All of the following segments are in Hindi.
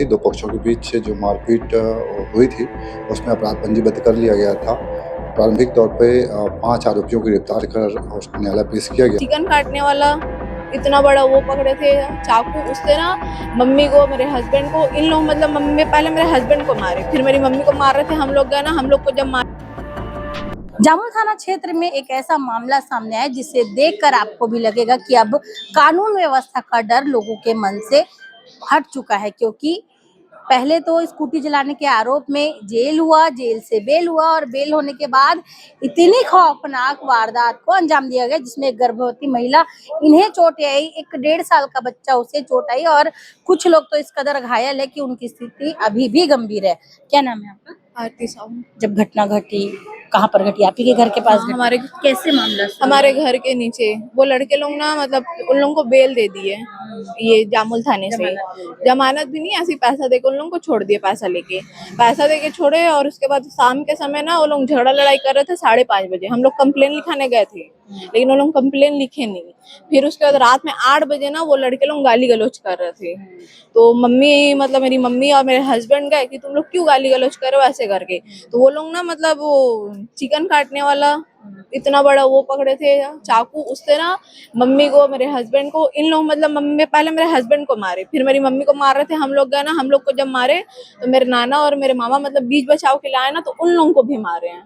थी। दो पक्षों के बीच जो मारपीट हुई थी, उसमें अपराध पंजीबद्ध कर लिया गया था। प्रारंभिक तौर पे 5 आरोपियों को गिरफ्तार कर उसको न्यायालय पेश किया गया। चिकन काटने वाला इतना बड़ा वो पकड़े थे चाकू, उससे ना मम्मी को, मेरे हस्बैंड को, इन लोग मतलब मम्मी पहले मेरे हस्बैंड को मारे, फिर मेरी मम्मी को मार रहे थे। हम लोग गए ना, हम लोग को जब जामुल थाना क्षेत्र में एक ऐसा मामला सामने आया जिसे देखकर आपको भी लगेगा कि अब कानून व्यवस्था का डर लोगों के मन से हट चुका है, क्योंकि पहले तो स्कूटी चलाने के आरोप में जेल हुआ, जेल से बेल हुआ और बेल होने के बाद इतनी खौफनाक वारदात को अंजाम दिया गया जिसमें एक गर्भवती महिला, इन्हें चोट आई, एक 1.5 साल का बच्चा उसे चोट आई और कुछ लोग तो इस कदर घायल है कि उनकी स्थिति अभी भी गंभीर है। क्या नाम है आपका? आरती साहू। जब घटना घटी कहाँ पर घटी? आप ही के घर के पास घटी? हमारे कैसे मामला? हमारे घर के नीचे वो लड़के लोग ना, मतलब उन लोगों को बेल दे दिए, ये जामुल थाने से। जमानत भी नहीं, ऐसे पैसा देके उन लोगों को छोड़ दिए। पैसा देके छोड़े और उसके बाद शाम के समय ना वो लोग झगड़ा लड़ाई कर रहे थे 5:30 बजे। हम लोग कंप्लेन लिखाने गए थे, लेकिन वो लोग कंप्लेन लिखे नहीं। फिर उसके बाद रात में 8 बजे ना वो लड़के लोग गाली गलौज कर रहे थे। तो मम्मी, मतलब मेरी मम्मी और मेरे हस्बैंड गए कि तुम लोग क्यों गाली गलौज कर रहे हो ऐसे करके। तो वो लोग ना, मतलब वो चिकन काटने वाला इतना बड़ा वो पकड़े थे चाकू, उससे ना मम्मी को, मेरे हस्बैंड को, इन लोग मतलब मम्मी पहले मेरे हस्बैंड को मारे, फिर मेरी मम्मी को मार रहे थे। हम लोग गए ना, हम लोग को जब मारे तो मेरे नाना और मेरे मामा मतलब बीच बचाव के लिए आए ना, तो उन लोगों को भी मारे हैं।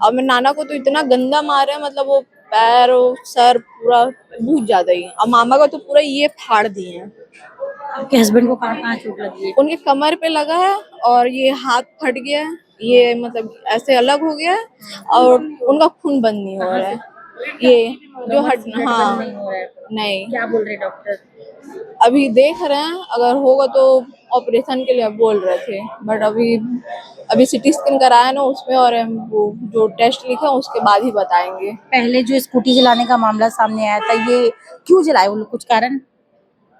और मेरे नाना को तो इतना गंदा मारे हैं, मतलब वो पैर और सर पूरा बहुत ज्यादा ही, और मामा का तो पूरा ये फाड़ दिए हैं। आपके हस्बैंड को कहाँ चोट लगी है? उनके कमर पे लगा है और ये हाथ फट गया है, ये मतलब ऐसे अलग हो गया है और उनका खून बंद नहीं हो रहा है। ये जो हाँ, नहीं। क्या बोल रहे डॉक्टर? अभी देख रहे हैं, अगर होगा तो ऑपरेशन के लिए बोल रहे थे, बट अभी सिटी स्कैन कराया ना उसमें, और वो जो टेस्ट लिखा उसके बाद ही बताएंगे। पहले जो स्कूटी चलाने का मामला सामने आया था, ये क्यों चलाए वो लोग? कुछ कारण?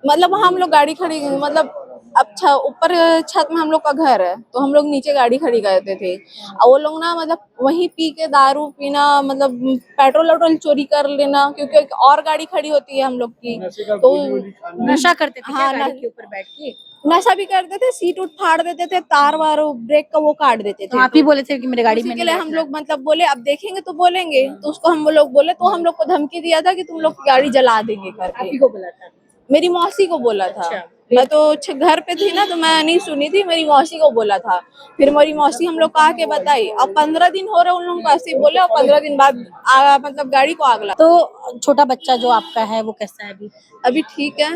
मतलब हम लोग गाड़ी खड़ी, मतलब अच्छा ऊपर छत में हम लोग का घर है, तो हम लोग नीचे गाड़ी खड़ी करते थे। और वो लोग ना, मतलब वहीं पी के दारू पीना, मतलब पेट्रोल वेट्रोल चोरी कर लेना, क्योंकि एक और गाड़ी खड़ी होती है हम लोग की, तो नशा करते थे हाँ, क्या गाड़ी के ऊपर बैठ के? नशा भी करते थे, सीट उठ फाड़ देते थे, तार वार ब्रेक का वो काट देते तो थे। आप ही बोले थे कि मेरे गाड़ी उसी में के नहीं लिए हम बैठना। लोग मतलब बोले अब देखेंगे तो बोलेंगे, तो उसको हम लोग बोले तो हम लोग को धमकी दिया था कि तुम लोग गाड़ी जला देंगे आप ही करके। को बोला था? मेरी मौसी को बोला था। अच्छा। मैं तो घर पे थी ना, तो मैं नहीं सुनी थी, मेरी मौसी को बोला था। फिर मेरी मौसी हम लोग को आके बताई। अब 15 दिन हो रहे उन लोगों को ऐसे ही बोले, और 15 दिन बाद मतलब गाड़ी को आग लगा। तो छोटा बच्चा जो आपका है वो कैसा है अभी? अभी ठीक है,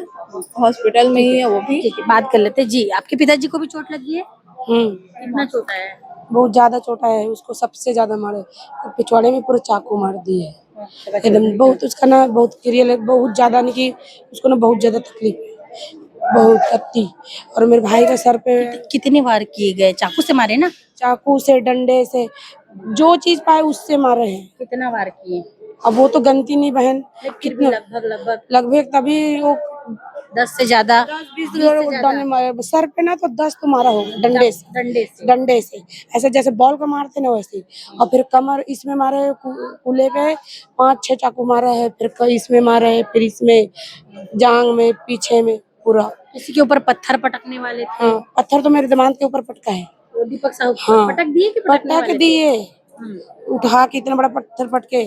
हॉस्पिटल में ही है वो भी। ठीक है, बात कर लेते हैं। जी, आपके पिताजी को भी चोट लगी है? कितना चोट आया है? बहुत ज्यादा चोट आया है, उसको सबसे ज्यादा मारे, पिछवाड़े में पूरा चाकू मार दिए है एकदम। बहुत उसका ना बहुत क्रियल, बहुत ज्यादा नहीं कि उसको ना बहुत ज्यादा तकलीफ है, बहुत अति। और मेरे भाई का सर पे कितने बार किए गए? चाकू से मारे ना? चाकू से, डंडे से, जो चीज पाए उससे मारे हैं। कितना बार किए? अब वो तो गनती नहीं बहन, कितना? लगभग लगभग तभी वो 10 से ज्यादा? 10-20 डंडे मारे सर पे ना, तो 10 तो मारा होगा डंडे से। डंडे से ऐसे जैसे बॉल को मारते ना वैसे ही। और फिर कमर इसमें मारे, कूल्हे पे 5-6 चाकू मारा है, फिर इसमें मारे है, फिर इसमें जांग में, पीछे में पूरा। किसी के ऊपर पत्थर पटकने वाले थे? हाँ, पत्थर तो मेरे दिमाग के ऊपर पटका है। वो दीपक साहू हाँ, पटक दिए कि पटकने वाले पटक थे? दिए, उठा के इतना बड़ा पत्थर पटके,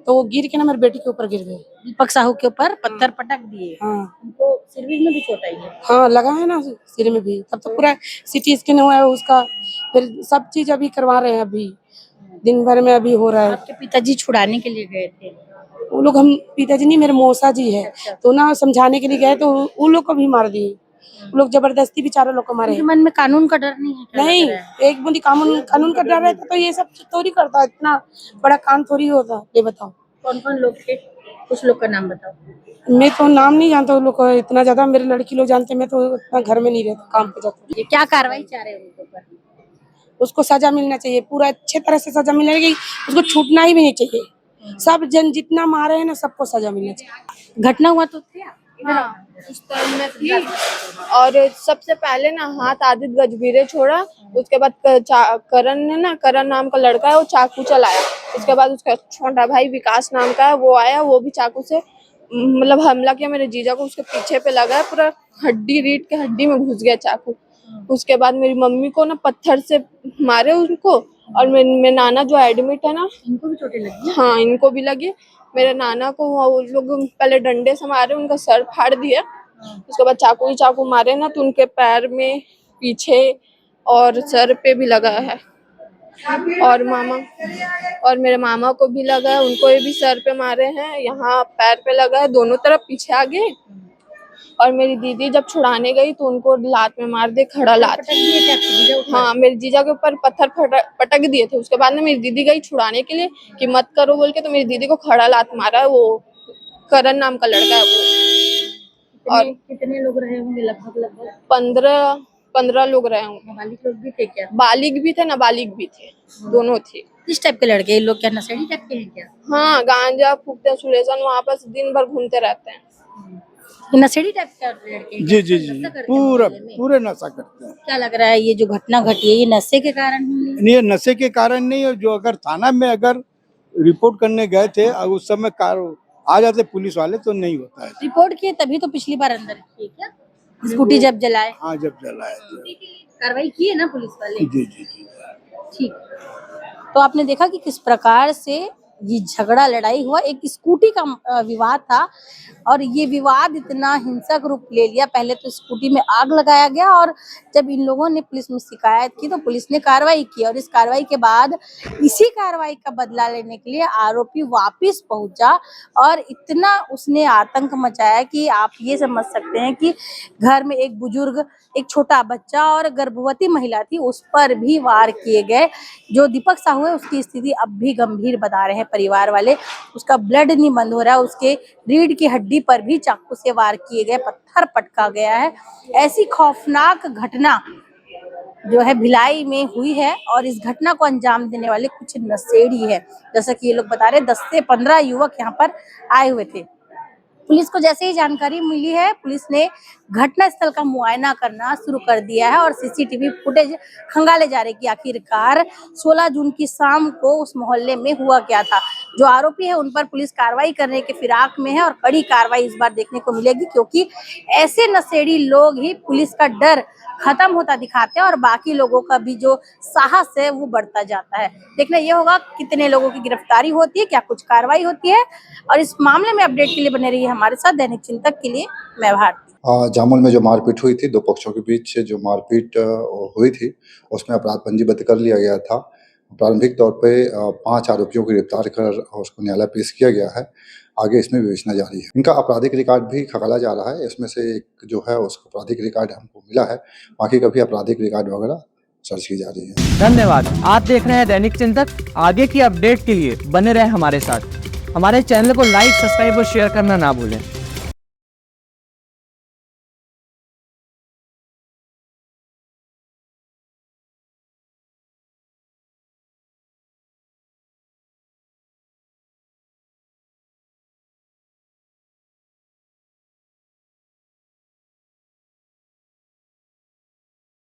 तो वो गिर के ना मेरे बेटी के ऊपर गिर गए। दीपक साहू के ऊपर पत्थर पटक दिए? हाँ, उनको सिर में भी चोट आई है? हाँ लगा है ना सिर में भी। तब तो पूरा सिटी स्कैन हुआ है उसका, फिर सब चीज अभी करवा रहे हैं, अभी दिन भर में अभी हो रहा है। आपके पिताजी छुड़ाने के लिए गए थे? वो लोग, हम पिताजी नहीं, मेरे मौसा जी है, तो ना समझाने के लिए गए तो उन लोग को भी मार दिए। वो लोग जबरदस्ती बेचारे लोग को मारे। उनके मन में कानून का डर नहीं है क्या? नहीं, एक बूंदी कानून का डर रहता तो ये सब थोड़ी करता, इतना बड़ा कांड थोड़ी होता। ये बताओ कौन कौन लोग थे? कुछ लोग का नाम बताओ। मैं तो नाम नहीं जानता उन लोग को इतना ज्यादा, मेरे लड़की लोग जानते, मैं तो इतना घर में नहीं रहता, काम पे जाता। ये क्या कार्रवाई चाह रहे हैं उनके ऊपर? उसको सजा मिलना चाहिए, पूरा अच्छे तरह से सजा मिलना चाहिए, उसको छूटना ही भी नहीं चाहिए। सब जन जितना मारे हैं ना, सबको सजा मिलना चाहिए। घटना हुआ तो थे आप? हाँ, उस टाइम में थी। और सबसे पहले ना हाथ आदित्य गजबीरे छोड़ा, उसके बाद करण ने ना, करण नाम का लड़का है, वो चाकू चलाया। उसके बाद उसका छोटा भाई विकास नाम का है, वो आया, वो भी चाकू से मतलब हमला किया मेरे जीजा को। उसके पीछे पे लगा है, पूरा हड्डी, रीढ़ के हड्डी में घुस गया चाकू। उसके बाद मेरी मम्मी को ना पत्थर से मारे उनको, और मेरे नाना जो एडमिट है ना, इनको भी चोटें लगी? हाँ इनको भी लगी। मेरे नाना को वो लोग पहले डंडे से मारे, उनका सर फाड़ दिया, उसके बाद चाकू ही चाकू मारे ना, तो उनके पैर में, पीछे और सर पे भी लगा है। और मेरे मामा को भी लगा है, उनको भी सर पे मारे हैं, यहाँ पैर पे लगा है, दोनों तरफ पीछे आगे। और मेरी दीदी जब छुड़ाने गई तो उनको लात में मार दे, खड़ा लात। हाँ, मेरे जीजा के ऊपर पत्थर पटक दिए थे। उसके बाद में मेरी दीदी गई छुड़ाने के लिए कि मत करो बोल के, तो मेरी दीदी को खड़ा लात मारा है। वो करण नाम का लड़का है वो। और कितने लोग रहे होंगे? लगभग 15 लोग रहे होंगे। नाबालिग लोग भी थे क्या? बालिग भी थे, नाबालिग भी थे, दोनों थे। किस टाइप के लड़के? ये लोग क्या नशेड़ी टाइप के हैं क्या? हाँ, गांजा फूकते हैं, सुलेसन वहाँ पर दिन भर घूमते रहते हैं। ये नशेड़ी टाइप के लड़के हैं? जी जी जी, नशा करते हैं पूरा मोहल्ले में? पूरे नशा करते हैं। क्या लग रहा है ये जो घटना घटी है, ये नशे के कारण हुई है? ये नशे के कारण नहीं है, जो अगर थाना में अगर रिपोर्ट करने गए थे और उस समय कार आ जाते पुलिस वाले तो नहीं होता है। रिपोर्ट किए तभी तो पिछली बार अंदर किए क्या? स्कूटी जब जलाए? हाँ, जब जलाए थे। कार्रवाई की है ना पुलिस वाले? जी जी जी। ठीक। तो आपने देखा कि किस प्रकार से ये झगड़ा लड़ाई हुआ, एक स्कूटी का विवाद था, और ये विवाद इतना हिंसक रूप ले लिया। पहले तो स्कूटी में आग लगाया गया, और जब इन लोगों ने पुलिस में शिकायत की तो पुलिस ने कार्रवाई की, और इस कार्रवाई के बाद इसी कार्रवाई का बदला लेने के लिए आरोपी वापस पहुंचा, और इतना उसने आतंक मचाया कि आप ये समझ सकते हैं कि घर में एक बुजुर्ग, एक छोटा बच्चा और गर्भवती महिला थी, उस पर भी वार किए गए। जो दीपक साहू है उसकी स्थिति अब भी गंभीर बता रहे हैं परिवार वाले। उसका ब्लड नहीं बंद हो रहा है, उसके रीढ़ की हड्डी पर भी चाकू से वार किए गए, पत्थर पटका गया है। ऐसी खौफनाक घटना जो है भिलाई में हुई है, और इस घटना को अंजाम देने वाले कुछ नशेड़ी है। जैसा कि ये लोग बता रहे, 10 से 15 युवक यहाँ पर आए हुए थे। पुलिस को जैसे ही जानकारी मिली है, पुलिस ने घटना स्थल का मुआयना करना शुरू कर दिया है, और सीसीटीवी फुटेज खंगाले जा रहे कि आखिरकार 16 जून की शाम को उस मोहल्ले में हुआ क्या था। जो आरोपी है उन पर पुलिस कार्रवाई करने के फिराक में है, और कड़ी कार्रवाई इस बार देखने को मिलेगी, क्योंकि ऐसे नशेड़ी लोग ही पुलिस का डर खत्म होता दिखाते हैं, और बाकी लोगों का भी जो साहस है वो बढ़ता जाता है। देखना ये होगा कितने लोगों की गिरफ्तारी होती है, क्या कुछ कार्रवाई होती है, और इस मामले में अपडेट के लिए बने रहिए हमारे साथ। दैनिक चिंतक के लिए मैं भारती। जामुल में जो मारपीट हुई थी, दो पक्षों के बीच जो मारपीट हुई थी, उसमें अपराध पंजीबद्ध कर लिया गया था। प्रारंभिक तौर पे 5 आरोपियों को गिरफ्तार कर उसको न्यायालय पेश किया गया है। आगे इसमें विवेचना जारी है। इनका आपराधिक रिकॉर्ड भी खंगाला जा रहा है। इसमें से एक जो है उसका आपराधिक रिकॉर्ड हमको मिला है, बाकी का भी आपराधिक रिकॉर्ड वगैरह सर्च की जा रही है। धन्यवाद। आप देख रहे हैं दैनिक चिंतक। आगे की अपडेट के लिए बने रहे हमारे साथ। हमारे चैनल को लाइक, सब्सक्राइब और शेयर करना ना भूलें।